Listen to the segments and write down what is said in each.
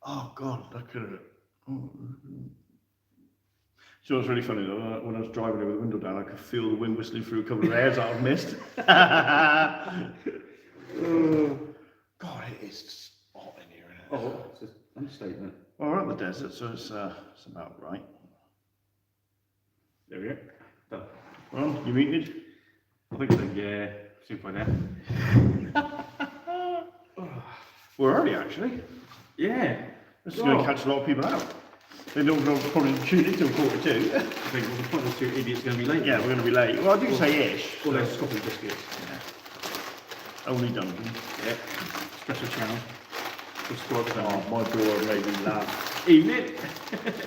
Oh God, that could have. Oh. So it's really funny though. When I was driving there with the window down, I could feel the wind whistling through a couple of airs that I've missed. God, it is hot in here, isn't it? Oh, it's an understatement. Well, we're at the desert, so it's about right. There we go. Done. Well, you muted? I think so, yeah. Soon find out. We're early actually. Yeah. This is going to catch a lot of people out. They don't probably tune in till 1:45. I think well, the point of 2 idiots going to be late. Yeah, we're going to be late. Well, I do say ish. All those coffee biscuits. Yeah. Only Duncan. Yeah. Special channel. Subscribe to Oh, my daughter made me laugh. Evening.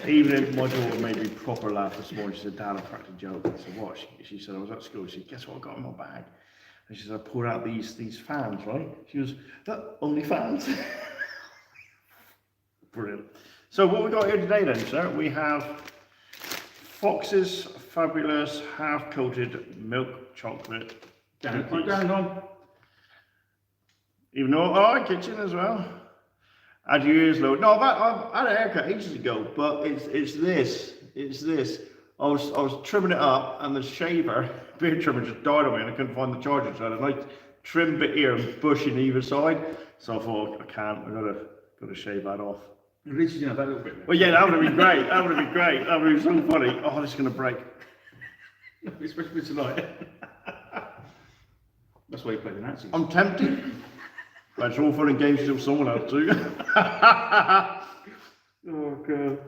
Even if my daughter made me proper laugh this morning, she said, Dad, I cracked a joke. I said, what? She said, I was at school. She said, guess what I got in my bag? And she said, I pulled out these fans, right? She goes, that only fans? Brilliant. So what we got here today then, sir? We have Fox's fabulous half-coated milk chocolate cookies. Down. Even though, oh, kitchen as well. Had your ears low. No, I had a haircut ages ago, but it's this. I was trimming it up, and the shaver, beard trimmer, just died on me, and I couldn't find the charger. So I had a nice trim bit here and bush in either side. So I thought, I can't. I gotta shave that off. At least you didn't have that little bit there. Well, yeah, that would have been great. That would have been great. That would have been so funny. Oh, this is gonna break. Especially tonight. That's why you play the Nazis. I'm tempted. But it's all fun and games until someone has to. Oh God.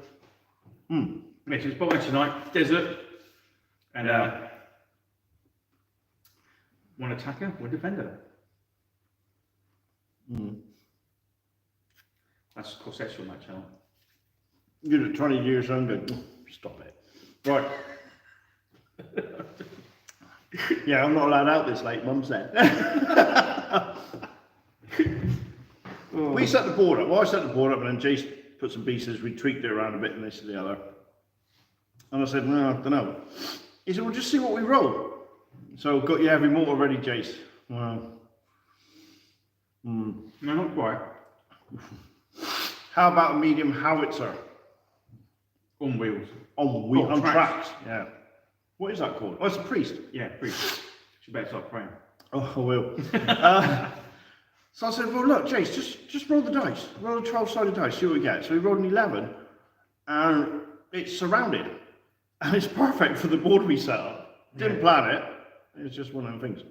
Missions, but tonight, desert, and one attacker, one defender. That's cross-sexual on that channel. You're at 20 years younger. Stop it. Right. Yeah, I'm not allowed out this late, Mum said. We set the board up. Well, I set the board up, and then Jace put some pieces. We tweaked it around a bit, and this and the other. And I said, no, I don't know. He said, well, just see what we roll. So, got your heavy mortar ready, Jace. Well, No, not quite. How about a medium howitzer? On wheels. On tracks. Yeah. What is that called? Oh, it's a priest. Yeah, priest. She better start praying. Oh, I will. So I said, well, look, Jace, just roll the dice. Roll a 12-sided dice, see what we get. So we rolled an 11, and it's surrounded. And it's perfect for the board we set up. Didn't plan it. It's just one of them things.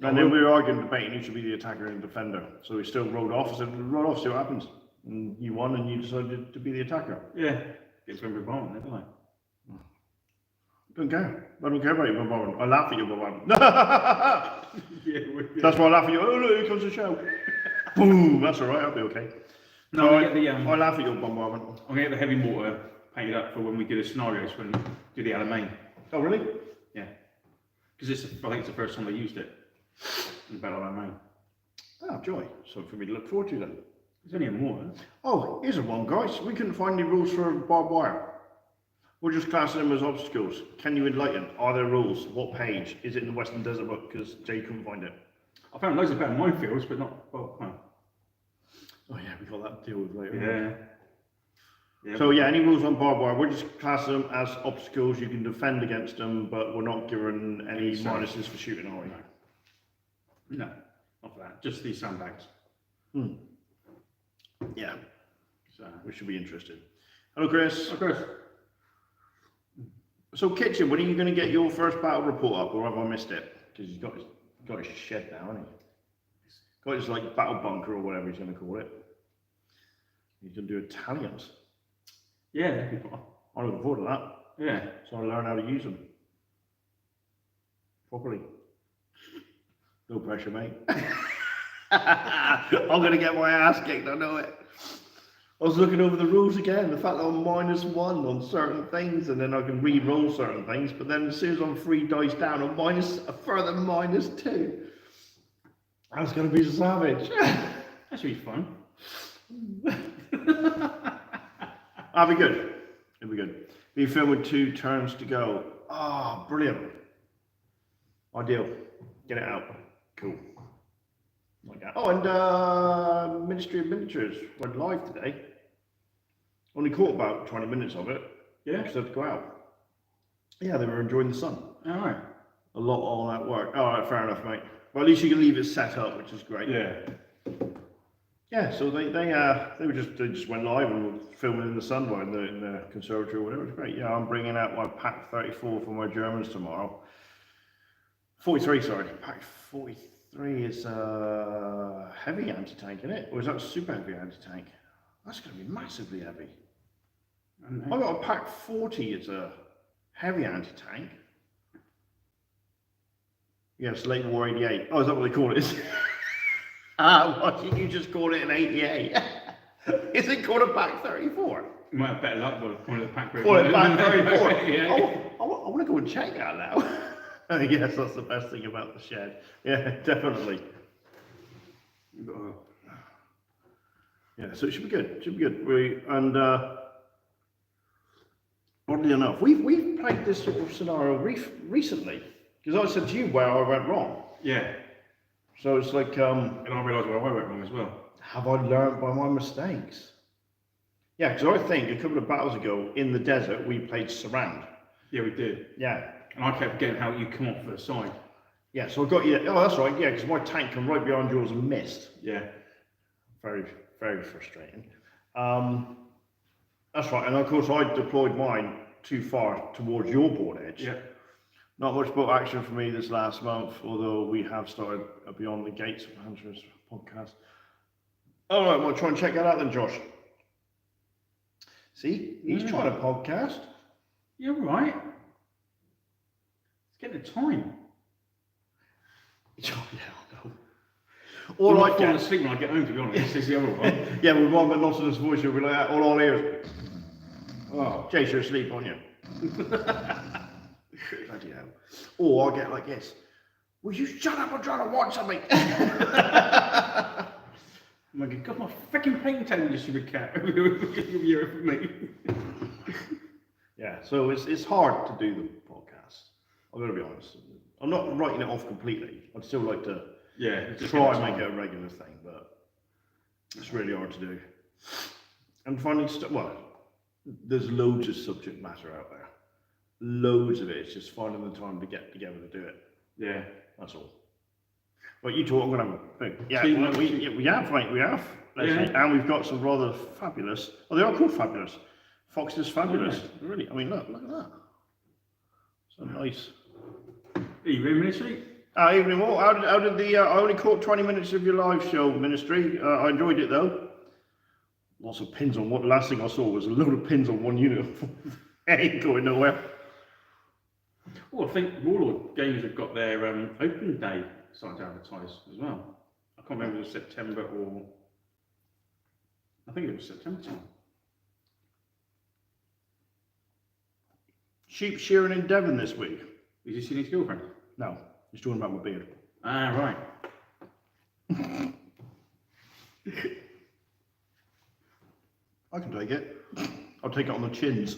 And then we were arguing, debating who should be the attacker and defender. So we still rolled off. I said, roll off, see what happens. And you won, and you decided to be the attacker. Yeah. Gets very bombardment, don't I? Don't care. I don't care about your bombardment. I laugh at your bombardment. Yeah, That's why I laugh at you. Oh, look, here comes the show. Boom. That's all right. I'll be okay. No, So I get the I laugh at your bombardment. I'm gonna get the heavy mortar painted up for when we do the scenarios when we do the Alamein. Oh, really? Yeah. Because I think it's the first time they used it in Battle Wargaming. Oh, joy. Something for me to look forward to then. There's only a mortar. Oh, here's a one, guys. We couldn't find any rules for barbed wire. We're just classing them as obstacles. Can you enlighten? Are there rules? What page? Is it in the Western Desert book? Because Jay couldn't find it. I found loads of better minefields, but not. Well, Oh yeah, we got that to deal with later. Yeah. So yeah, any rules on barbed wire? We're just classing them as obstacles. You can defend against them, but we're not giving any minuses for shooting, are we? No, not for that. Just these sandbags. Yeah. So. We should be interested. Hello, Chris. Of course. So, Kitchen, when are you going to get your first battle report up, or have I missed it? Because he's got his shed now, hasn't he? Got his like battle bunker or whatever he's going to call it. He's going to do Italians. Yeah, that'd be fun. I'm looking forward to that. Yeah. So I learn how to use them properly. No pressure, mate. I'm going to get my ass kicked. I know it. I was looking over the rules again, the fact that I'm -1 on certain things, and then I can re-roll certain things, but then as soon as I'm 3 dice down, I'm a further -2. That's going to be savage. That should be fun. That'll be good. It'll be good. Be filmed with 2 turns to go. Ah, brilliant. Ideal. Get it out. Cool. Like that. Oh, and Ministry of Miniatures went live today. Only caught about 20 minutes of it. Yeah. Because they had to go out. Yeah, they were enjoying the sun. All right. A lot of all that work. All right, fair enough, mate. Well, at least you can leave it set up, which is great. Yeah. Yeah. So they just went live and were filming in the sun in the conservatory or whatever. It's great. Yeah, I'm bringing out my pack 34 for my Germans tomorrow. 43, sorry. Pack 43 is heavy anti-tank, isn't it? Or is that super heavy anti-tank? That's going to be massively heavy. I got a pack 40. It's a heavy anti-tank. Yes, late war 88. Oh, is that what they call it? Why didn't you just call it an 88? Is it called a pack 34? You might have better luck with one of the pack group. Call it pack 34. Yeah. I want to go and check that now. Yes, that's the best thing about the shed. Yeah, definitely. Yeah, so it should be good. It should be good. Oddly enough, we've played this sort of scenario recently. Because I said to you where I went wrong. Yeah. So it's like, and I realised where I went wrong as well. have I learned by my mistakes? Yeah, because I think a couple of battles ago in the desert we played surround. Yeah, we did. Yeah. And I kept getting how you come off to the side. Yeah, so I got you. Oh, that's right. Yeah, because my tank come right behind yours and missed. Yeah. Very, very frustrating. That's right. And of course, I deployed mine too far towards your board edge. Yeah. Not much boat action for me this last month, although we have started a Beyond the Gates of Hunters podcast. All right, we'll try and check that out then, Josh. See, he's trying a podcast. You're right. Let's get the time. Yeah, I know. All I fall get. asleep when I get home, to be honest. This is the other one. Yeah, with one monotonous voice, you'll be like that. All I'll hear is, oh, Chase, you're asleep, aren't you? Bloody hell. Or I'll get like this. Will you shut up? I'm trying to watch something. Oh my God, my freaking painting table, you stupid cat. You'll be here for me. Yeah, so it's hard to do the podcast. I've got to be honest. I'm not writing it off completely. I'd still like to try and make it a regular thing, but it's really hard to do. And finding stuff, well, there's loads of subject matter out there. Loads of it. It's just finding the time to get together to do it. Yeah. That's all. Well, you talk, I'm going to have a big... Yeah, See, we have, mate, we have. And we've got some rather fabulous... Oh, they are called fabulous. Fox's Fabulous. Yeah. Really, I mean, look at that. So nice. Are you in ministry? Evening all. How did the... I only caught 20 minutes of your live show, Ministry. I enjoyed it, though. Lots of pins on one. The last thing I saw was a load of pins on one unit. Ain't going nowhere. Well, I think Warlord Games have got their open day starting to advertise as well. I can't remember if it was September or... I think it was September time. Sheep shearing in Devon this week. Is he seeing his girlfriend? No, he's talking about my beard. Ah, right. I can take it. I'll take it on the chins.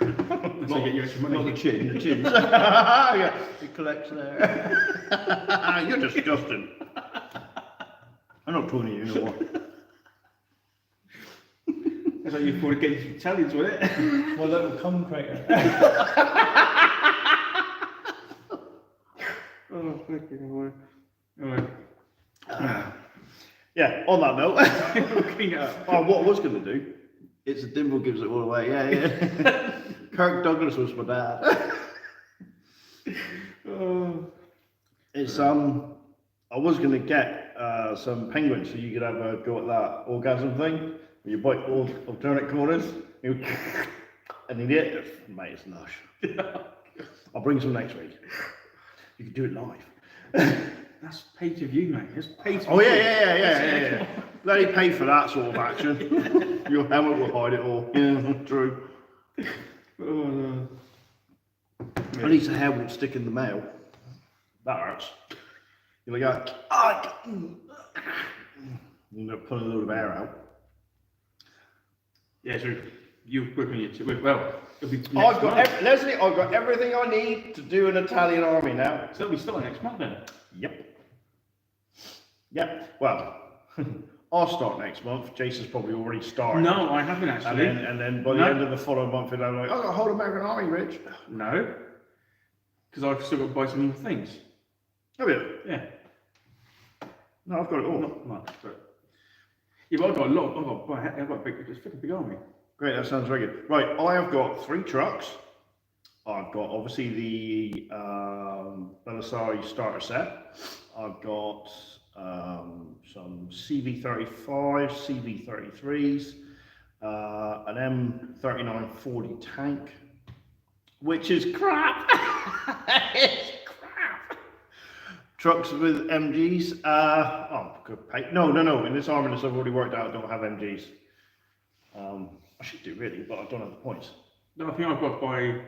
Not get you extra money. Not the chin, the chins. Yeah, it collects there. You're disgusting. I'm not talking to you no more. That's like you fought against Italians, wasn't it? My little cum crater. Oh, fucking hell. Yeah, on that note. Clean it up. Oh, what I was going to do, it's a Dimble gives it all away. Yeah. Kirk Douglas was my dad. It's I was going to get some penguins so you could have a go at that orgasm thing where you bite all alternate corners. And in it, mate, it's lush. I'll bring some next week. You can do it live. That's pay to view, mate. That's pay to view. Oh yeah. Let it pay for that sort of action. Your helmet will hide it all. Yeah, true. Oh, no. At least the hair won't stick in the mail. That hurts. You're like, you end up pulling a load of air out. Yeah, so you're booking your tour. Well, it'll be Leslie, I've got everything I need to do an Italian army now. So it'll be starting next month then. Yep. Yeah, well, I'll start next month. Jason's probably already started. No, I haven't actually. And then by the end of the following month, I'm like, oh, got a whole American Army, Rich. No, because I've still got to buy some more things. Have you? Yeah. No, I've got it all. Not much, but yeah, but I've got a lot. I've got a big, it's a freaking big army. Great, that sounds very good. Right, I have got 3 trucks. I've got obviously the Belisari starter set. I've got some CV-35s, CV-33s, an M3940 tank, which is crap. It's crap. Trucks with MGs. Oh, good pay. No. In this armament, I've already worked out I don't have MGs. I should do really, but I don't have the points. No, I think I've got to buy.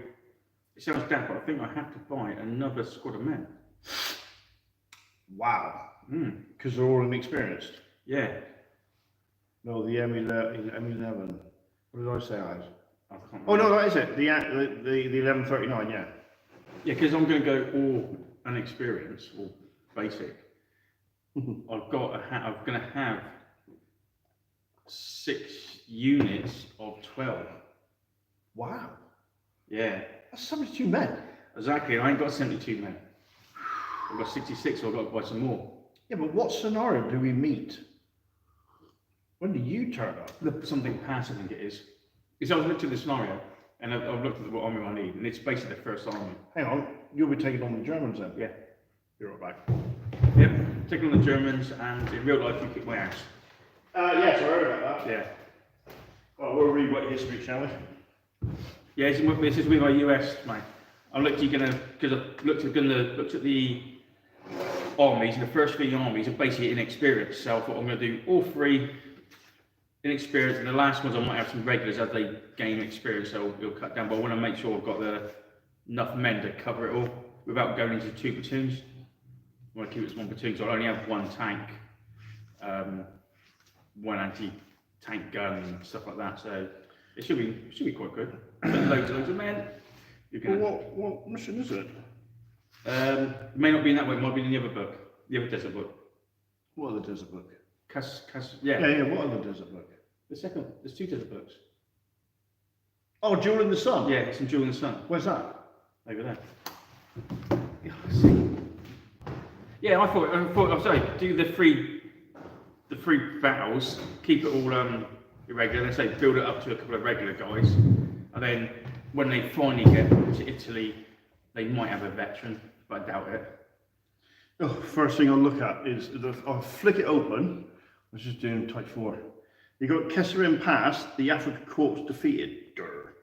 It sounds daft, but I think I have to buy another squad of men. Wow. Because they're all inexperienced. Yeah. No, the M11. What did I say I had? I can't Oh no, remember. that is it. The 1139. Yeah. Yeah, because I'm going to go all unexperienced or basic. I'm going to have 6 units of 12. Wow. Yeah. That's 72 men. Exactly. I ain't got 72 men. I've got 66, so I've got to buy some more. Yeah, but what scenario do we meet? When do you turn up? Something pass, I think it is. Because I was looking at the scenario, and I've looked at what army I need, and it's basically the first army. Hang on, you'll be taking on the Germans then? Yeah. Be right back. Yep. Taking on the Germans, and in real life, you kick my ass. Yes, I heard about that. Yeah. Well, we'll rewrite history, shall we? Yeah, this is with my US, mate. I'm literally because I looked at the armies, and the first 3 armies are basically inexperienced. So I thought I'm going to do all 3 inexperienced, and the last ones I might have some regulars as they gain experience, so it'll cut down. But I want to make sure I've got enough men to cover it all without going into 2 platoons. I want to keep it as 1 platoon, so I only have 1 tank, 1 anti-tank gun and stuff like that. So it should be quite good. Loads of men. What mission is it? It may not be in that way. It might be in the other book, the other desert book. What other desert book? Yeah. What other desert book? There's 2 desert books. Oh, Jewel in the Sun? Yeah, it's in Jewel in the Sun. Where's that? Over there. See. Yeah, I thought, sorry, do the three battles, keep it all irregular, let's say build it up to a couple of regular guys, and then when they finally get to Italy, they might have a veteran, but I doubt it. Oh, first thing I'll look at is, I'll flick it open. I was just doing type 4. You got Kesserin Pass, the Africa Corps defeated. Durr.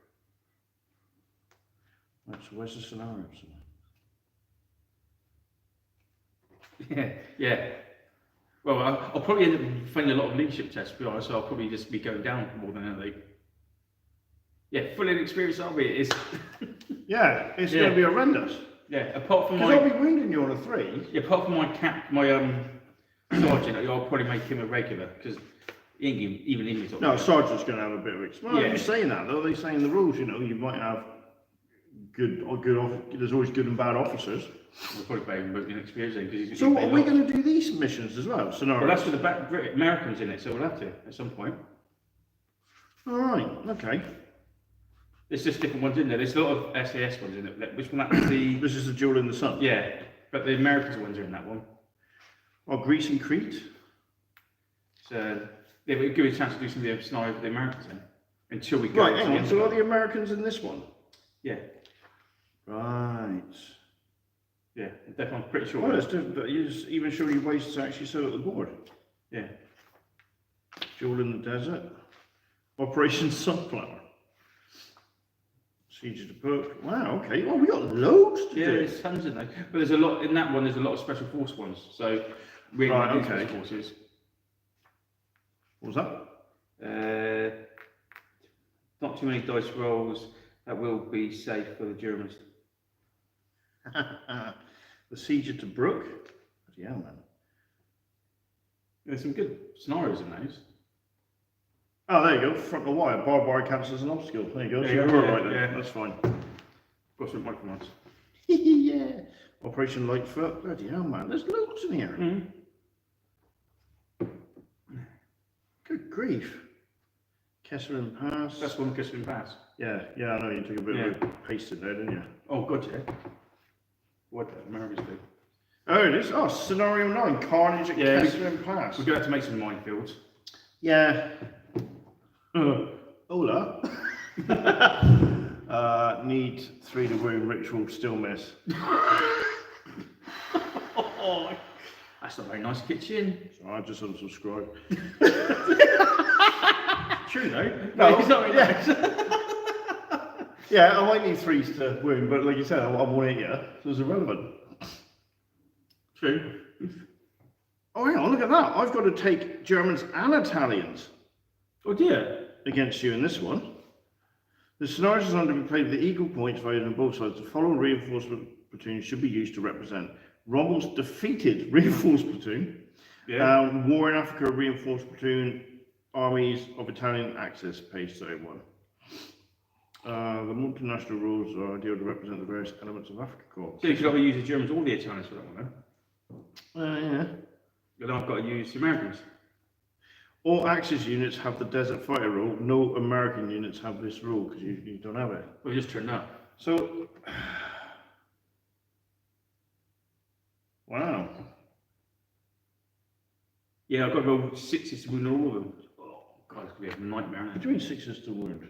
Right, so where's the scenario? Yeah. Well, I'll probably end up failing a lot of leadership tests, to be honest, so I'll probably just be going down more than anything. Yeah, fully inexperienced army it is. Yeah, it's going to be horrendous. Yeah, apart from Because I'll be wounding you on a 3. Yeah, apart from my sergeant, I'll probably make him a regular, because even English. No, sergeant's going to have a bit of experience. Well, Yeah. you're saying that though. They're saying the rules. You know, you might have good. There's always good and bad officers. We'll probably play him, but inexperienced because So, are we going to do these missions as well? Scenarios. Well, that's with the Americans in it, so we'll have to at some point. All right. Okay. There's just different ones in there. There's a lot of SAS ones in it. Which one? That was the This is the Jewel in the Sun. yeah, but the Americans ones are in that one. Oh, Greece and Crete. So yeah, we'll give you a chance to do some of the scenarios with the Americans in until we go. Right. to Hang the on. end So, of are it. the Americans in this one? Yeah, Right. definitely. I'm pretty sure. Well, it's different, but you even show you ways to actually set up the board. Yeah. Jewel in the Desert. Operation Sunflower. Siege of the Book. Wow, okay. Well, we got loads to Yeah, do. there's tons in there. But there's a lot in that one. There's a lot of special force ones. So really, Right, these okay. special forces. What was that? Not too many dice rolls. That will be safe for the Germans. The Siege of Tobruk. Yeah, man. There's some good scenarios in those. Oh, there you go. Frontal wire. Barbed wire counts as an obstacle. There you go. There So you you go, were yeah, right there. yeah. That's fine. Got some microphones. Yeah. Operation Lightfoot. Bloody hell, man. There's loads in here. Mm-hmm. Good grief. Kesselin Pass. That's one Christian Pass. Yeah, I know you took a bit of a paste in there, didn't you? Oh, God, yeah. What the Americans do. Oh, it is. Oh, Scenario 9, Carnage at Kesselin Pass. We're going to have to make some minefields. Yeah. Hola. Need 3 to wound, ritual, still miss. Oh, that's not a very nice kitchen. So I just unsubscribe. True though. No, it's not very nice. Yeah, I might need 3s to wound, but like you said, I won't hit you, so it's irrelevant. True. Oh, hang on, look at that. I've got to take Germans and Italians Oh dear. against you in this one. The scenario is designed to be played with the equal points valued on both sides. The following reinforcement platoons should be used to represent Rommel's defeated reinforced platoon, War in Africa reinforced platoon, armies of Italian Axis, page 31. The multinational rules are ideal to represent the various elements of Africa Corps. So you could either use the Germans or the Italians for that one then. Yeah. But then I've got to use the Americans. All Axis units have the Desert Fighter rule. No American units have this rule because you don't have it. Well, just turned up. So, wow. Yeah, I've got to roll 6s to win all of them. Oh, God, it's going to be a nightmare. What do you mean 6s to wound?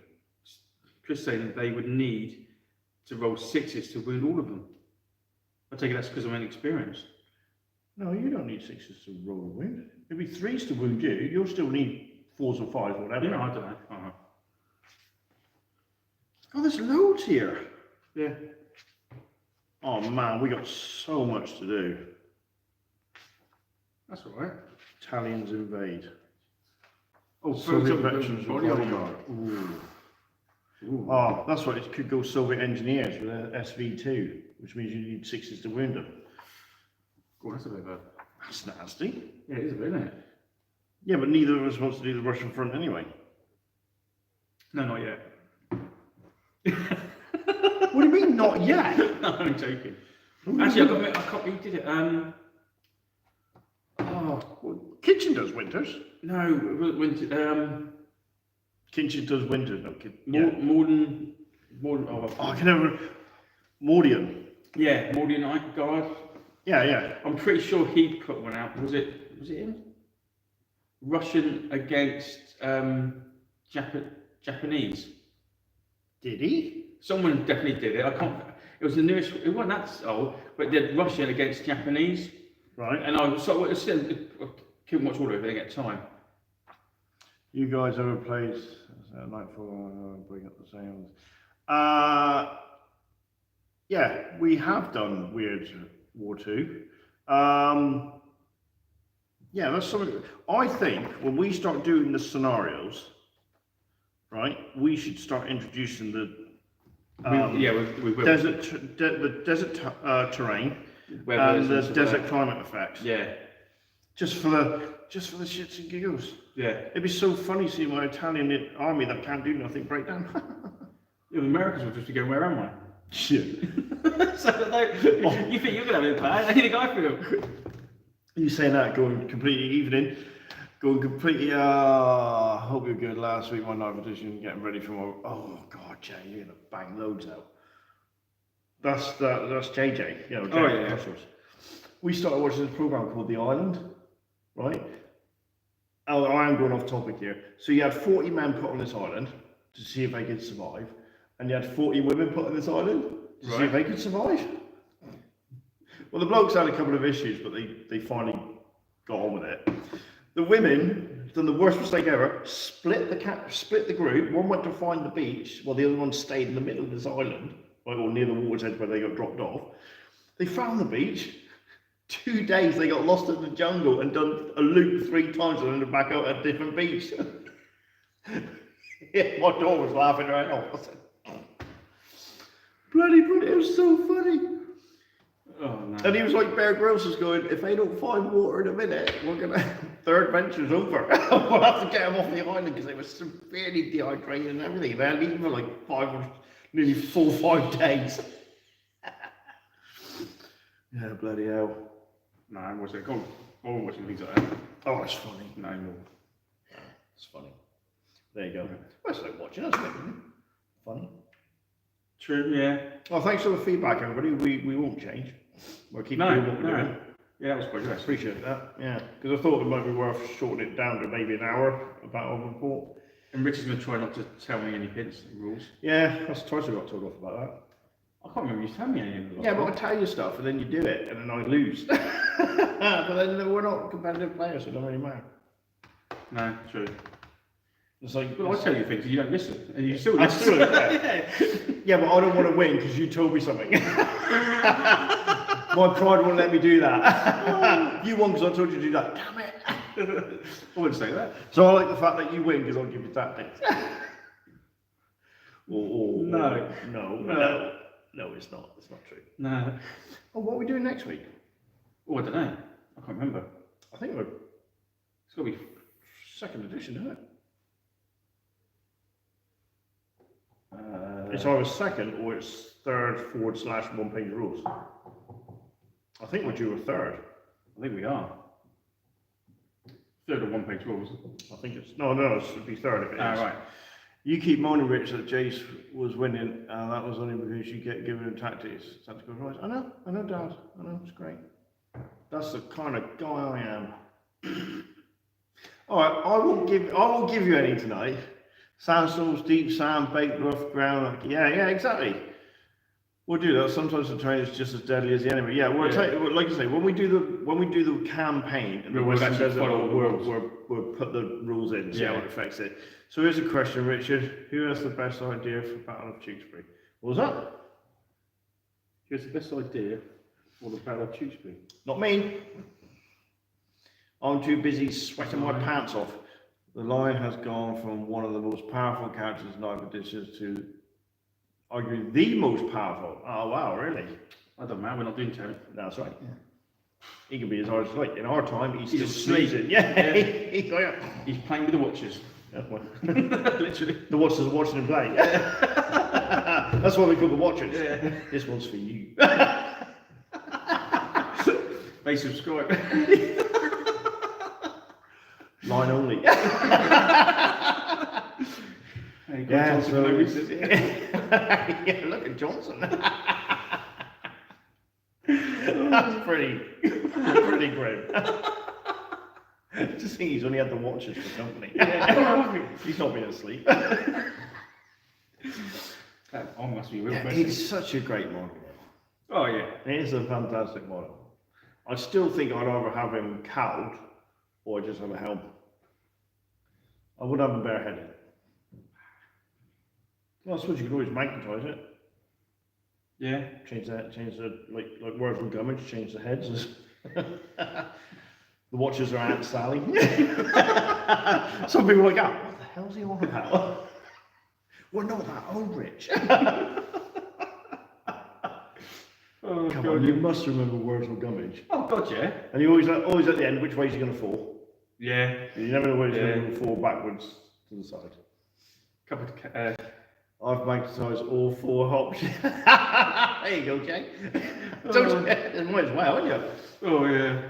Just saying that they would need to roll 6s to wound all of them. I take it that's because I'm inexperienced. No, you don't need 6s to roll a wound. It'd be 3s to wound you. You'll still need 4s or 5s or whatever. Yeah, I don't know. Oh, there's loads here. Yeah. Oh man, we got so much to do. That's all right. Italians invade. Oh, Soviet veterans body armor. bodyguard. Ooh. Oh, that's right. It could go Soviet engineers with an SV2, which means you need 6s to wound them. Oh, that's a bit of a... That's nasty. Yeah, it is a bit, isn't it? Yeah, but neither of us wants to do the Russian front anyway. No, not yet. What do you mean, not yet? No, I'm joking. Actually, I can't believe you did it. Kitchen does winters. No, winter. Kitchen does winters. No, Morden. Oh, I can never. Mordian. Yeah, Morden Night Guard. Yeah. I'm pretty sure he put one out. Was it him? Russian against Japanese. Did he? Someone definitely did it. I can't. It was the newest. It wasn't that old, but it did Russian against Japanese. Right. And I couldn't watch all of it at time. You guys ever played Nightfall? Bring up the sounds. Yeah, we have done Weird War 2. Yeah, that's something. I think when we start doing the scenarios, right, we should start introducing the we will. the desert terrain Weathers and the stuff desert like climate effects. Yeah. Just for the shits and giggles. Yeah. It'd be so funny seeing my Italian army that can't do nothing break down. Yeah, the Americans would just be going, where am I? Shit. So you think you're gonna have an impact? How do you think I feel? You saying that going completely evening, going completely. Hope you're good. Last week my night edition, getting ready for my. Oh God, Jay, you're gonna bang loads out. That's JJ. You know, Oh, yeah. We started watching this program called The Island, right? Oh, I am going off topic here. So you had 40 men put on this island to see if they could survive, and you had 40 women put on this island to see if they could survive. Well, the blokes had a couple of issues, but they finally got on with it. The women done the worst mistake ever. Split the group. One went to find the beach, while the other one stayed in the middle of this island, or near the water's edge where they got dropped off. They found the beach. 2 days they got lost in the jungle and done a loop 3 times and ended back out at a different beach. Yeah, my daughter was laughing her head off. I said, bloody brilliant, it was so funny. Oh no. And he was like, Bear Grylls was going, if they don't find water in a minute, their adventure's over. We'll have to get them off the island because they were severely dehydrated and everything. They hadn't eaten for like nearly 4 or 5 days. Yeah, bloody hell. No, I'm watching. I'm watching things like that. Oh, it's funny. No more. It's funny. There you go. Well, it's like watching us, isn't it? Funny. True, yeah. Well, thanks for the feedback, everybody. We won't change. We'll keep doing what we're doing. Yeah, that was quite good. Appreciate that. Yeah, because I thought it might be worth shortening it down to maybe an hour about our report. And Rich is going to try not to tell me any hints and rules. Yeah, that's twice I got told off about that. I can't remember you telling me any of them. Yeah, but I tell you stuff and then you do it and then I lose. But then we're not competitive players, so it doesn't really matter. No, true. It's like, well, I tell you things and you don't listen, and you still I listen. still yeah, but I don't want to win because you told me something. My pride won't let me do that. You won because I told you to do that. Damn it. I wouldn't say that. So I like the fact that you win because I'll give you tactics. No, it's not. It's not true. No. Oh, what are we doing next week? Oh, I don't know. I can't remember. I think we're It's got to be. second edition, isn't it? It's either second or it's third / 1-page rules. I think we're due a third. I think we are. Third of 1-page rules. I think it's no, it should be third if it is. Right. You keep moaning, Rich, that Jace was winning, and that was only because you get given him tactical advice. I know, Dad. I know, it's great. That's the kind of guy I am. All right, I won't give you any tonight. Sandstorms, deep sand, baked rough ground. Yeah, exactly. We'll do that. Sometimes the terrain is just as deadly as the enemy. Yeah, like I say, when we do the campaign and the Western Desert, we'll put the rules in, see how it affects it. So here's a question, Richard. Who has the best idea for Battle of Tewkesbury? What was that? Who has the best idea for the Battle of Tewkesbury? Not me. I'm too busy sweating my pants off. The line has gone from one of the most powerful characters in live editions to arguably the most powerful. Oh wow, really? I don't know, we're not doing Terry. No, that's right. Yeah. He can be as hard as like in our time. He's still asleep. snoozing. Yeah. He's playing with the Watchers. Literally. The Watchers are watching him play. That's why we call the Watchers. Yeah. This one's for you. They subscribe. Line only. Yeah, so yeah, look at Johnson. That's pretty grim. Just think he's only had the Watchers for company. He's not been asleep. That must be a real question. It's such a great model. Oh yeah. It is a fantastic model. I still think I'd either have him cowled or just have a helmet. I would have him bareheaded. Well, I suppose you could always magnetise it. Yeah. Change the like Words from Gummidge, change the heads. The Watchers are Aunt Sally. Some people are like, oh, what the hell's he on about? We're not that old, Rich. Oh, Come God, on, you must remember Words from Gummidge. Oh God, yeah. And you always at the end, which way is he going to fall? Yeah. And you never know where he's going to fall backwards to the side. I've magnetised all 4 options. There you go, Jay. Might as well, wouldn't you? Oh yeah.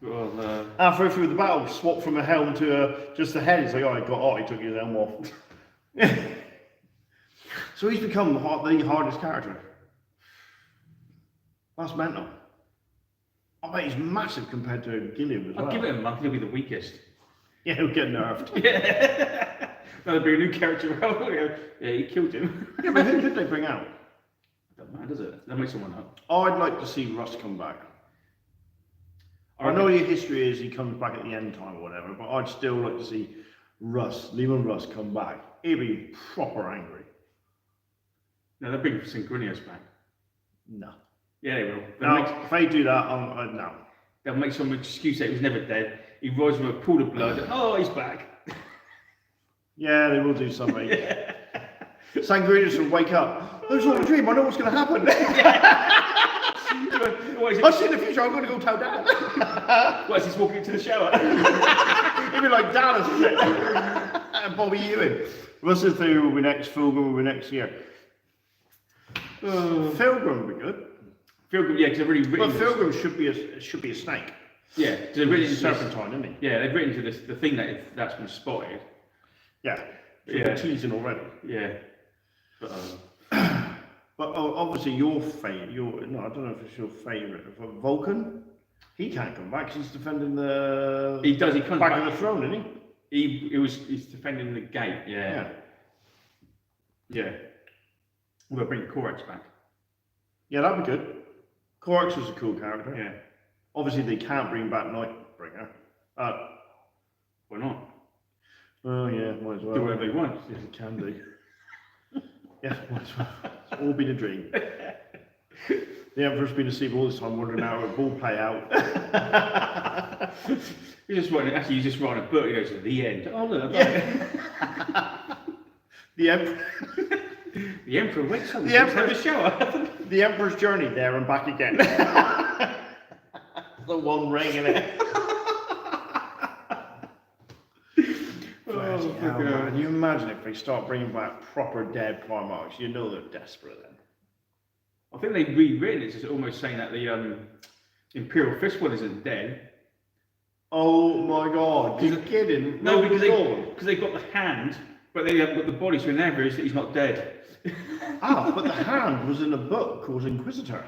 Oh no. Halfway through the battle, swap from a helm to just the head. It's like, oh, he took his helm off. So he's become the hardest character. That's mental. I bet he's massive compared to Gilliam as well. I'll give it a month, he'll be the weakest. Yeah, he'll get nerfed. Yeah. That'll be a new character. Yeah, he killed him. Yeah, but who could they bring out? Doesn't matter, does it? They'll make someone up. I'd like to see Russ come back. I know your history is he comes back at the end time or whatever, but I'd still like to see Lehman Russ come back. He'd be proper angry. No, they'll bring Synchronicus back. No. Yeah, they will. If they do that, no. They'll make some excuse that he was never dead. He rises from a pool of blood. Oh, he's back. Yeah, they will do something. Yeah. Sangrinas will wake up. It was all a dream. I know what's going to happen. I've seen the future. I'm going to go tell Dad. What, is he walking into the shower? He'd be like Dad or something. And Bobby Ewing. Russell Theory will be next. Pilgrim will be next year. Pilgrim would be good. Pilgrim, yeah, because they've already written. But Pilgrim should be a snake. Yeah, so they've written into Serpentine, isn't he? Yeah, they've written to this the thing that's been spotted. Yeah. So Yeah. they're teasing already. Yeah. But But obviously your favourite, no, I don't know if it's your favourite, but Vulcan, he can't come back 'cause he's defending the he does. He comes back back. of the throne, isn't he? He's defending the gate. Yeah. Yeah. We'll bring Corax back. Yeah, that'd be good. Corax was a cool character. Yeah. Obviously, they can't bring back Nightbringer. Why not? Oh yeah, might as well. Do whatever they want. Yes, it can do. Yeah, might as well. It's all been a dream. The Emperor's been asleep all this time, wondering how it will all play out. He's just writing a book. He goes to the end. Oh look. The Emperor. The Emperor wakes up. The Emperor has a shower. The Emperor's journey there and back again. The one ring in it. Bloody hell, man. You imagine if they start bringing back proper dead Primarchs, you know they're desperate then. I think they've rewritten it, just almost saying that the Imperial Fist one isn't dead. Oh my god, you're kidding? No, because they've got the hand, but they have got the body, so in their version he's not dead. But the hand was in a book called Inquisitor.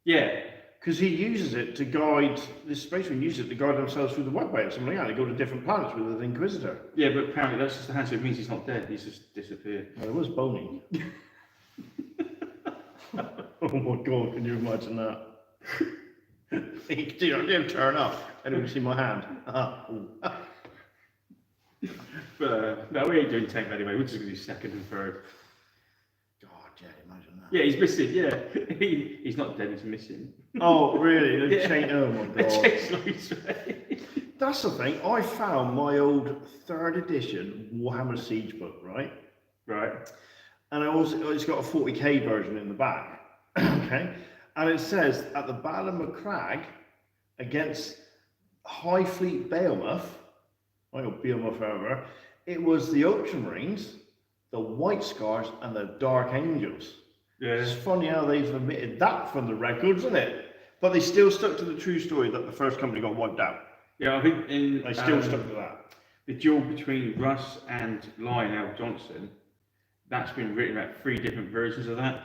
Yeah. Because he uses it to guide, this Space Marine uses it to guide themselves through the webway or something like that. They go to different planets with an Inquisitor. Yeah, but apparently that's just the hand, so it means he's not dead, he's just disappeared. Well, it was bony. Oh my god, can you imagine that? He didn't turn up. Anyone see my hand? But no, we ain't doing tank anyway, we're just going to do second and third. God, yeah, imagine that. Yeah, he's missing, yeah. He's not dead, he's missing. Oh, really? Yeah. Oh my The god. chase loads, right? That's the thing. I found my old 3rd edition Warhammer Siege book, right? Right. And it's got a 40k version in the back. Okay? And it says, at the Battle of Macragge, against High Fleet Behemoth, I got Behemoth over, it was the Ultramarines, the White Scars, and the Dark Angels. Yeah. It's funny how they've omitted that from the records, isn't it? But they still stuck to the true story that the first company got wiped out. Yeah, I think They still stuck to that. the duel between Russ and Lionel Johnson, that's been written about 3 different versions of that.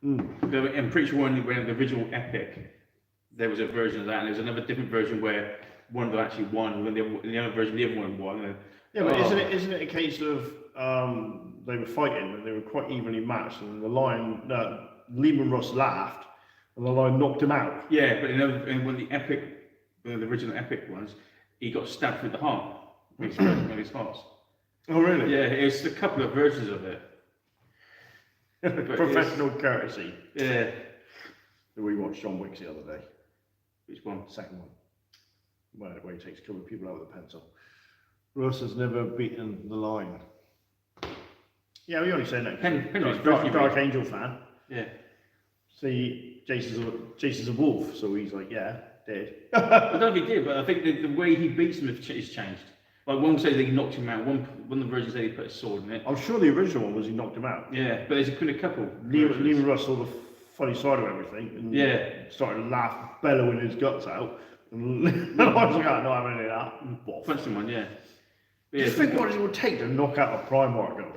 I'm pretty sure when the original Epic, there was a version of that, and there's another different version where one of them actually won, and the other version, the other one won. Yeah, but isn't it a case of they were fighting and they were quite evenly matched, and the Lion, Lehman Russ laughed, and the Lion knocked him out. Yeah, but when the Epic, the original Epic ones, he got stabbed through the heart with his heart. Oh, really? Yeah, it's a couple of versions of it. Professional courtesy. Yeah. We watched John Wick's the other day. Which one? Second one. Where he takes a couple of people out with a pencil. Russ has never beaten the Lion. Yeah, we only say that. Dark Angel fan. Yeah. See, Jason's a wolf, so he's like, yeah, dead. I don't know if he did, but I think the way he beats him has changed. Like one says that he knocked him out, one of the versions said he put a sword in it. I'm sure the original one was he knocked him out. Yeah, but there's been a couple. Lehman Russ saw the funny side of everything and started to laugh, bellowing his guts out. And I was like, I'm not having any of that. Punched someone, yeah. Do you think what it would take to knock out a Primarch though?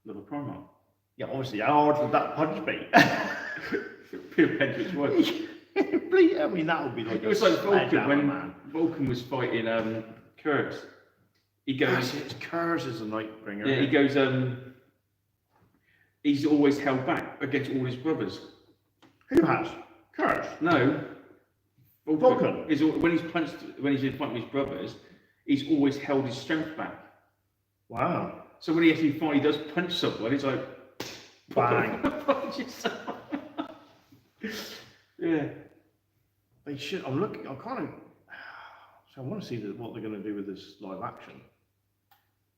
Little Primarch. Yeah, obviously, how hard would that punch be? Pure Pendrix was. I mean, that would be like it was like Vulcan when Vulcan was fighting Kurz. He goes. Kurz is a Nightbringer. Yeah, he goes. He's always held back against all his brothers. Who has? Kurz? No. Vulcan. Is when he's in front of his brothers, he's always held his strength back. Wow. So when he actually finally does punch someone, it's like bang. Yeah. They should. I'm looking. I'm kind of. So I want to see what they're going to do with this live action.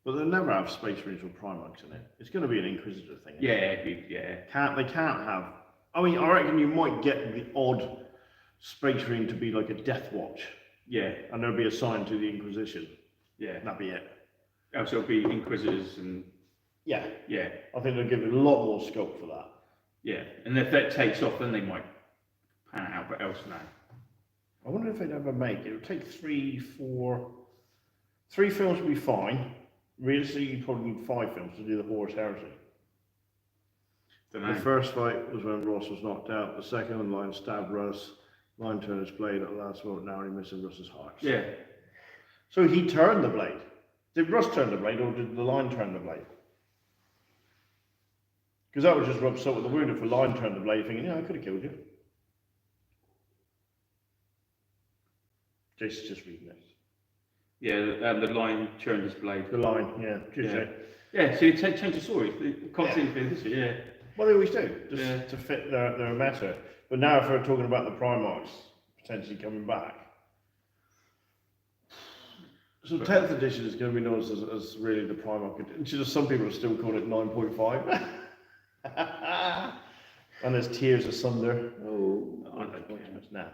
But they'll never have Space Marines or Primarchs in it. It's going to be an Inquisitor thing. Yeah. They can't have. I mean, I reckon you might get the odd Space Marine to be like a Death Watch. Yeah. And they'll be assigned to the Inquisition. Yeah. That'd be it. Oh, so it'll be Inquisitors and. Yeah. Yeah. I think they'll give it a lot more scope for that. Yeah. And if that takes off, then they might pan it out, but else no. I wonder if they'd ever make it. It would take 3 films would be fine. Realistically, you probably need 5 films to do the Horus Heresy. The first fight was when Ross was knocked out. The second one, Lion stabbed Russ. Lion turned his blade at the last moment, narrowly missing Russ's heart. Yeah. So he turned the blade. Did Russ turn the blade, or did the Lion turn the blade? Because that would just rub salt with the wound if the Lion turned the blade, thinking, yeah, I could have killed you. Jason's just reading this. Yeah, the Lion turned his blade. The Lion, yeah. Yeah, so you change the story. The content of this, yeah. Well, they always do, just to fit their meta. But now, if we're talking about the Primarchs potentially coming back, so 10th edition is going to be known as really the Primarch. Just some people still call it 9.5. And there's Tears Asunder. Oh, I don't know too much now.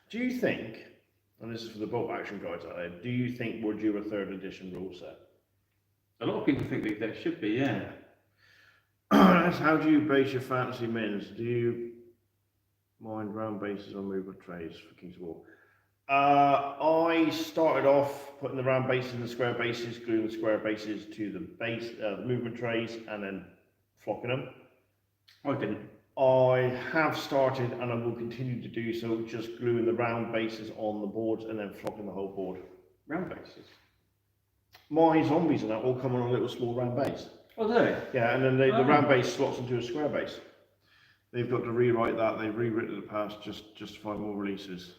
Do you think, and this is for the bolt action guys out there, do you think we're due a 3rd edition rule set? A lot of people think that there should be, yeah. How do you base your fantasy mins? Do you mind round bases on movement trays for King's of War? I started off putting the round bases and the square bases, gluing the square bases to the base, movement trays, and then flocking them. I didn't. I have started, and I will continue to do so, just gluing the round bases on the boards and then flocking the whole board. Round bases? My zombies and that all come on a little small round base. Oh, do they? Yeah, and then the round base slots into a square base. They've got to rewrite that. They've rewritten the past just to find more releases.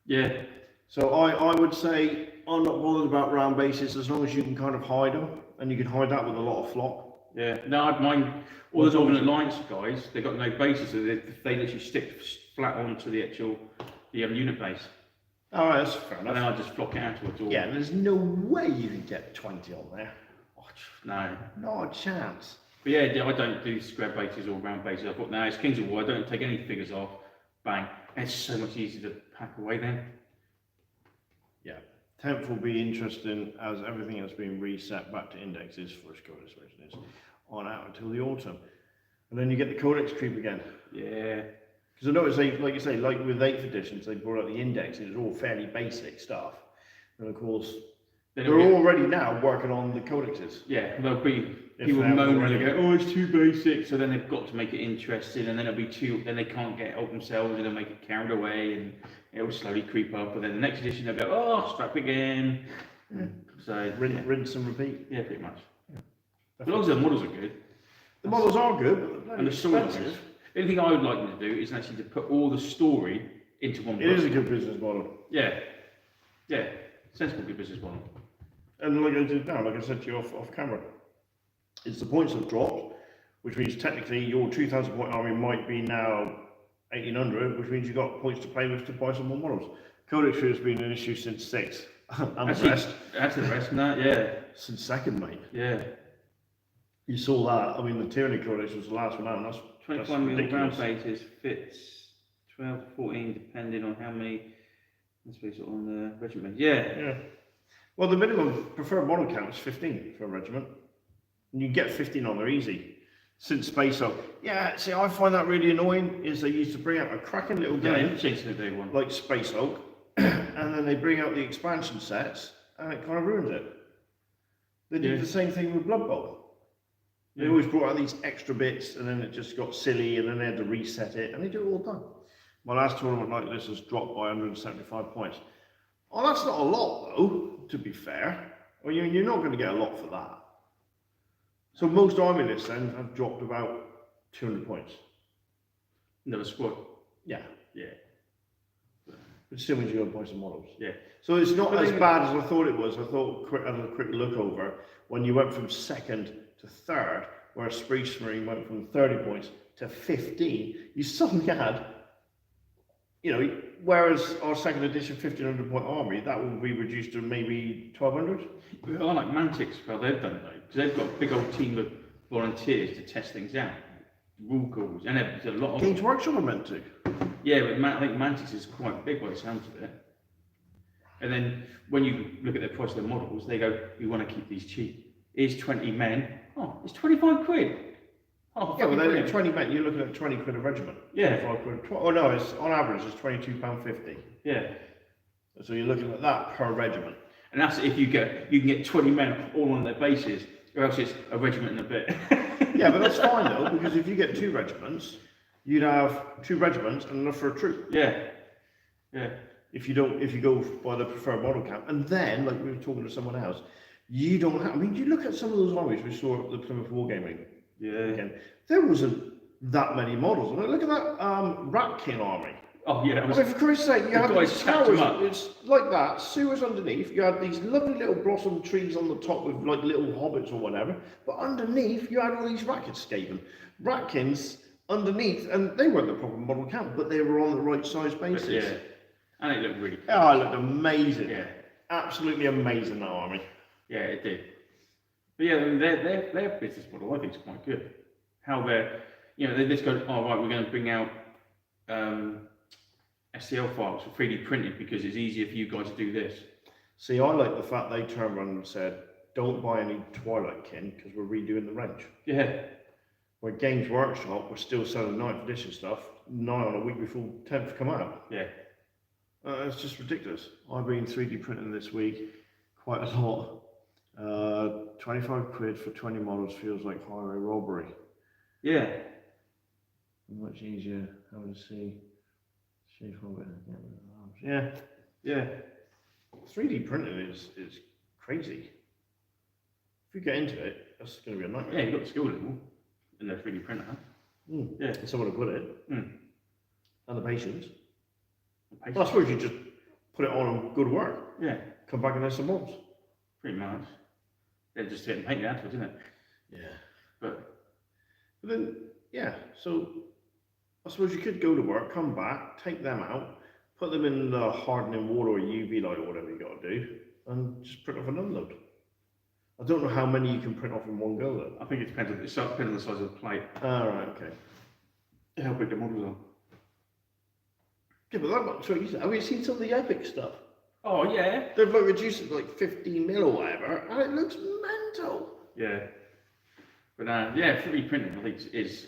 Yeah. So I would say I'm not bothered about round bases as long as you can kind of hide them, and you can hide that with a lot of flock. Yeah. No, mine. All the Northern Alliance guys, they've got no bases, so they literally stick flat onto the actual unit base. Oh, that's fair enough. And then I just flock it out towards all. Yeah, there's no way you can get 20 on there. No. Not a chance. But yeah, I don't do square bases or round bases. I thought, no, it's Kings of War. I don't take any figures off. Bang. And it's so much easier to pack away then. Yeah. 10th will be interesting as everything has been reset back to indexes for as Codex version is on out until the autumn. And then you get the Codex creep again. Yeah. Because I noticed they, like you say, like with 8th editions, they brought out the index and it's all fairly basic stuff. And of course, they're already now working on the codexes. Yeah, there'll be people moan and they go, oh, it's too basic. So then they've got to make it interesting, and then it'll be too, then they can't get out themselves, and they'll make it carried away, and it'll slowly creep up. And then the next edition they'll go, oh, strap again. Yeah. So rinse and repeat. Yeah, pretty much. Yeah. As long as the models are good. The models are good, but and the story. The only thing I would like them to do is actually to put all the story into one book. It is a good business model. Yeah. Yeah. Sensible good business model. And like I did now, like I said to you off camera, it's the points have dropped, which means technically your 2,000 point army might be now 1,800, which means you've got points to play with to buy some more models. Codex has been an issue since 6. And the rest. That's the rest, and that, yeah. Since 2nd, mate. Yeah. You saw that. I mean, the Tyranny Codex was the last one out, and that's 21 mil round bases fits 12 to 14, depending on how many. Let's base it on the regiment. Yeah. Yeah. Well, the minimum preferred model count is 15 for a regiment. And you can get 15 on there easy. Since Space Hulk. Yeah, see, I find that really annoying, is they used to bring out a cracking little game, like Space Hulk, and then they bring out the expansion sets, and it kind of ruins it. They did the same thing with Blood Bowl. They always brought out these extra bits, and then it just got silly, and then they had to reset it, and they do it all the time. My last tournament like this has dropped by 175 points. Oh, that's not a lot, though, to be fair. Well, you're not going to get a lot for that. So most army lists then have dropped about 200 points. No squad. Yeah. Yeah. But still means you got to buy some models. Yeah. So it's not as bad as I thought it was. I thought, I had a quick look over, when you went from 2nd to 3rd, where Space Marine went from 30 points to 15, you suddenly had, you know, whereas our 2nd edition 1,500 point army, that will be reduced to maybe 1,200. I like Mantics, well, they've done it though, because they've got a big old team of volunteers to test things out, rule calls, and there's a lot of Games Workshop are meant to. Yeah, but I think Mantics is quite big by the sounds of it. And then when you look at the price of the models, they go, we want to keep these cheap. Here's 20 men. Oh, it's 25 quid. Oh, Yeah, well, then brilliant. 20 men, you're looking at 20 quid a regiment. Yeah. 25 quid. Oh no, it's on average it's £22.50. Yeah. So you're looking at that per regiment. And that's if you can get 20 men all on their bases, or else it's a regiment and a bit. Yeah, but that's fine though, because if you get 2 regiments, you'd have 2 regiments and enough for a troop. Yeah. Yeah. If you go by the preferred model count, and then, like we were talking to someone else, you don't have. I mean, you look at some of those armies we saw at the Plymouth Wargaming. Yeah. Again, there wasn't that many models. I mean, look at that Ratkin army. Oh yeah. I mean, for Christ's sake, you had guys these stacked towers. them up. It's like that. Sewers underneath. You had these lovely little blossom trees on the top with like little hobbits or whatever. But underneath, you had all these Ratkins underneath, and they weren't the proper model count, but they were on the right size basis. Yeah. And it looked really cool. Oh, it looked amazing. Yeah. Absolutely amazing, that army. Yeah, it did. But yeah, I mean, their business model I think is quite good. How they're, they just go, oh right, we're going to bring out STL files for 3D printed because it's easier for you guys to do this. See, I like the fact they turned around and said, don't buy any Twilight kin because we're redoing the range. Yeah. Where Games Workshop was still selling 9th edition stuff, nigh on a week before 10th come out. Yeah. It's just ridiculous. I've been 3D printing this week quite a lot. 25 quid for 20 models feels like highway robbery. Yeah. Much easier having to see shape of it. Yeah. Yeah. 3D printing is crazy. If you get into it, that's going to be a nightmare. Yeah, you've got the skill level in their 3D printer. Mm. Yeah. And someone to put it. Mm. And the patience. Well, I suppose you just put it on and go to work. Yeah. Come back and there's some mobs. Pretty much. They're just getting painted afterwards, isn't it? Yeah. But then, yeah, so I suppose you could go to work, come back, take them out, put them in the hardening water or UV light or whatever you got to do, and just print off an unload. I don't know how many you can print off in one go though. I think it depends on the size of the plate. Right, okay. How big the models are. Yeah, but that's not so easy. Have you seen some of the epic stuff? Oh yeah. They've like reduced it to like 15 mil or whatever, and it looks mental. Yeah. But yeah, 3D printing I think is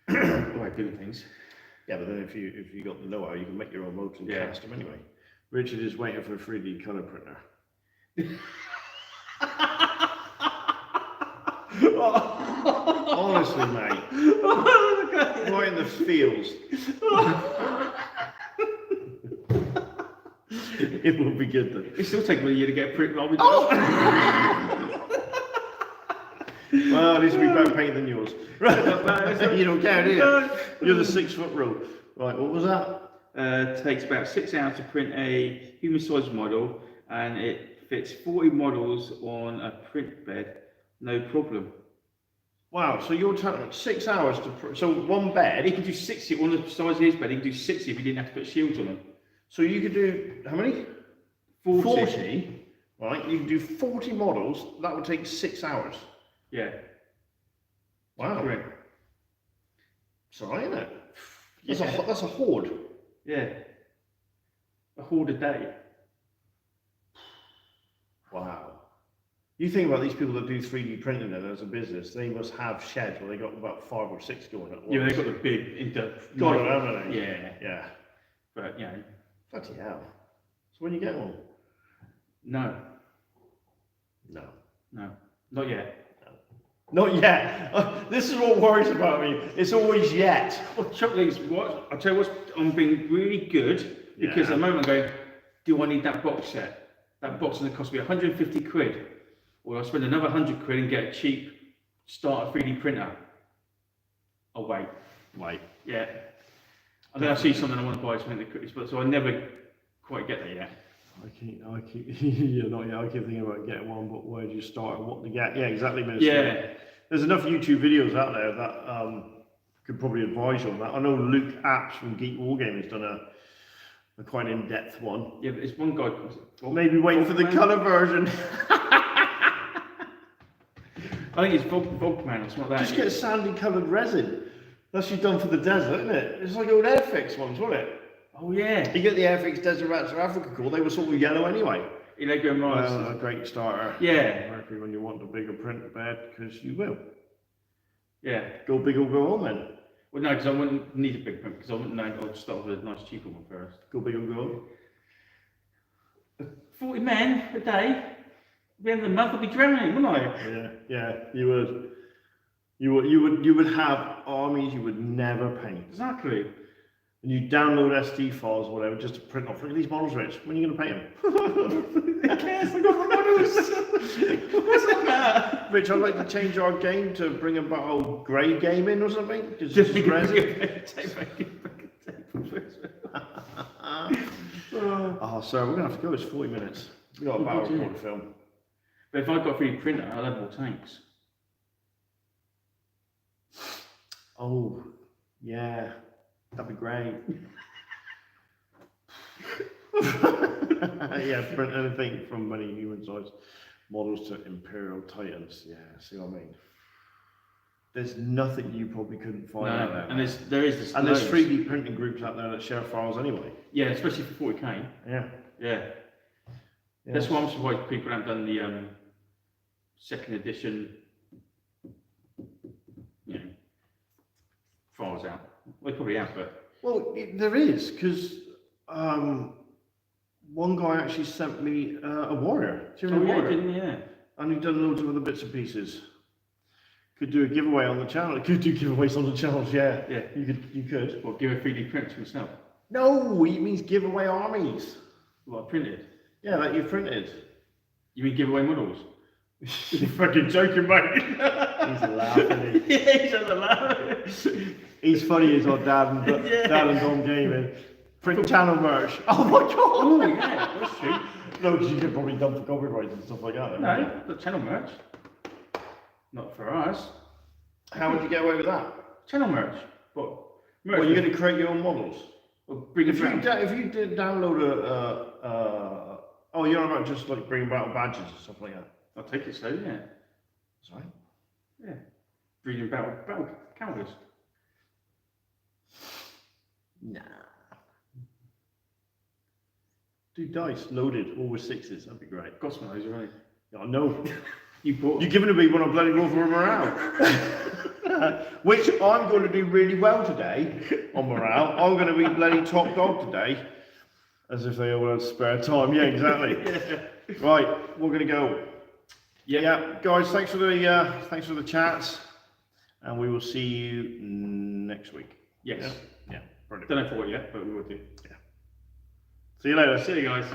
the way of doing things. Yeah, but then if you got the know-how, you can make your own modes and Yeah. cast them anyway. Richard is waiting for a 3D colour printer. Honestly, mate. Right in the feels. It will be good then. It still takes me a year to get a print. Well, at least it'll be better paint than yours. You don't care, do you? You're the 6 foot rule. Right, what was that? Takes about 6 hours to print a human-sized model, and it fits 40 models on a print bed, no problem. Wow, so you're talking 6 hours to so one bed. He can do 60 on the size of his bed. He can do 60 if he didn't have to put shields on them. So you could do how many? 40. Right, you can do 40 models. That would take 6 hours. Yeah. Wow. Correct. It's alright, isn't it? Yeah. That's a horde. Yeah. A horde a day. Wow. You think about these people that do 3D printing then as a business, they must have sheds where they got about 5 or 6 going at once. Yeah, they've got the big in-depth. Got it, haven't they? Yeah. Yeah. But, Bloody hell. So when you get one? no. No. No. Not yet. Not yet. This is what worries about me. It's always yet. Well, trouble is, I'll tell you what, I'm being really good because at the moment I'm going, do I need that box set? That box is going to cost me 150 quid. Or I'll spend another 100 quid and get a cheap starter 3D printer. I'll wait. Wait. Yeah. And then I see something I want to buy something quickly, but so I never quite get there yet. I keep, yeah, not yet. I keep thinking about getting one, but where do you start and what to get? Yeah, exactly, Minister. Yeah. There's enough YouTube videos out there that could probably advise you on that. I know Luke Apps from Geek Wargaming has done a quite in-depth one. Yeah, but there's one guy. Maybe wait for the colour version. I think it's Volkman or something like that. Just get sandy coloured resin. That's what you've done for the desert, isn't it? It's like old Airfix ones, wasn't it? Oh yeah. You get the Airfix Desert Rats of Africa call, they were sort of yellow anyway. Lego Mars. A great starter. Yeah. Mercury when you want a bigger print bed, because you will. Yeah. Go big or go home then. Well, no, because I wouldn't need a big print because I wouldn't know. I'd start with a nice cheaper one first. Go big or go home. 40 men a day. At the end of the month, I'd be drowning, wouldn't I? Yeah, you would. You would have armies you would never paint. Exactly. And you download SD files or whatever just to print off. Look at these models, Rich. When are you going to paint them? Who cares? I got the models. What's that matter? Rich, I'd like to change our game to bring about grey game in or something. Just bring resin. Oh, sorry, we're going to have to go. It's 40 minutes. We've got about a quarter film. But if I got a 3D printer, I'll have more tanks. Oh, yeah. That'd be great. Yeah, print anything from many human-sized models to Imperial Titans. Yeah, see what I mean? There's nothing you probably couldn't find out there. And there is this. And there's 3D printing groups out there that share files anyway. Yeah, especially for 40k. Yeah. Yeah. That's why I'm surprised people haven't done the second edition, you know, files out. Well, they probably have, but. Well, there is, because one guy actually sent me a warrior. Do you remember Warrior? Didn't he? Yeah. And he'd done loads of other bits and pieces. Could do a giveaway on the channel. Could do giveaways on the channels, yeah. Yeah. You could. Well, give a 3D print to myself. No, he means giveaway armies. What, I printed? Yeah, that you printed. You mean giveaway models? You're fucking joking, mate. He's laughing. Yeah, he's on the laugh. He's funny as our dad and Dad and Dom Gaming. Print channel merch. Oh my god! Oh yeah, that's true. No, because you could probably dump for copyright and stuff like that. No, the channel merch. Not for us. How would you get away with that? Channel merch. What? Merch. Well, you're going to create your own models. Well, bring If it round. you did download oh, you're on about just like bringing battle badges and stuff like that. I'll take it so, yeah. That's right. Yeah. Bringing battle counters. Nah. Do dice loaded, all with sixes. That'd be great. Got some of those already. Yeah, I know. You bought. You're giving me one on bloody Wolf of Morale. Which I'm going to do really well today on morale. I'm going to be bloody top dog today. As if they all had spare time. Yeah, exactly. Right, we're going to go. Yeah, guys, thanks for the chats, and we will see you next week. Yes. Yeah, brilliant. Don't know for what yet, but we will do. Yeah. See you later. See you guys.